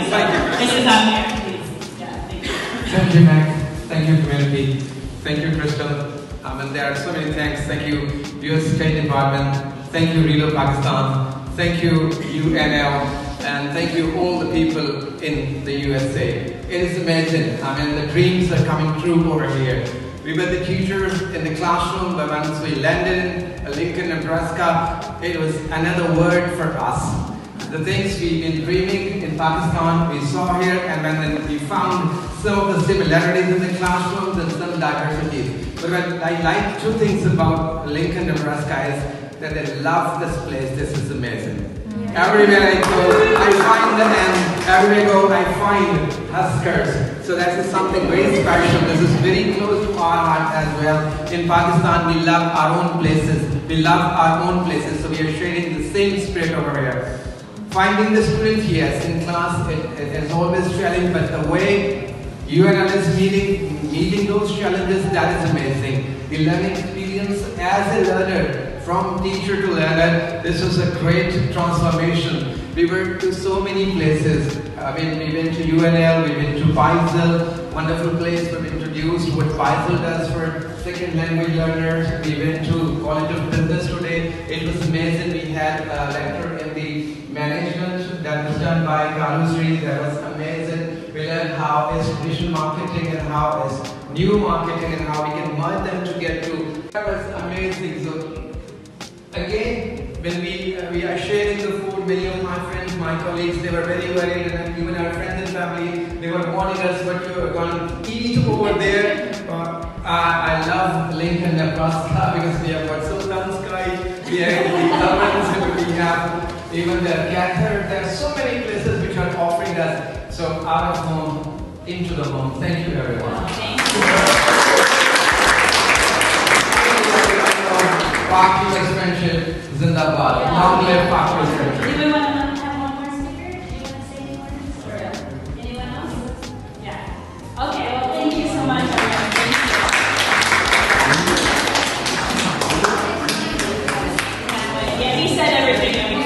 This is Amir, please. Yeah, thank you. Thank you, Max. Thank you, community. Thank you, Crystal. And there are so many thanks. Thank you, US State Department. Thank you, Reload Pakistan. Thank you, UNL. And thank you, all the people in the USA. It is amazing. I mean, the dreams are coming true over here. We were the teachers in the classroom, but once we landed in Lincoln, Nebraska, it was another word for us. The things we've been dreaming in Pakistan, we saw here, and then we found some of the similarities in the classrooms and some diversities. But I like two things about Lincoln, Nebraska is that they love this place. This is amazing. Everywhere I go, I find them, and everywhere I go, I find Huskers. So that is something very special. This is very close to our heart as well. In Pakistan, we love our own places. We love our own places, so we are sharing the same spirit over here. Finding the students, yes, in class, it is always challenging, but the way UNL is meeting those challenges, that is amazing. The learning experience as a learner, from teacher to learner, this was a great transformation. We went to so many places. I mean, we went to UNL, we went to Faisal, wonderful place. We introduced what Faisal does for second language learners. We went to College of Business today. It was amazing. We had a lecture in the management that was done by Carlos Reed. That was amazing. We learned how is traditional marketing and how is new marketing and how we can merge them together. That was amazing. So again, when we are sharing the food, many of my friends, my colleagues, they were very worried, and even our friends and family, they were warning us what you are going to eat over there. I love Lincoln, Nebraska, because we have got Sultan's, we have the ovens, we have even the gather. There are so many places which are offering us. So out of home, into the home. Thank you, everyone. Thank you. Pakistan friendship, Zindabad. Long live Pakistan friendship. Do we want to have one more speaker? Do you want to say any more things? Anyone else? Yeah. Okay, well, thank you so much, everyone. Thank you. Yeah, he said everything.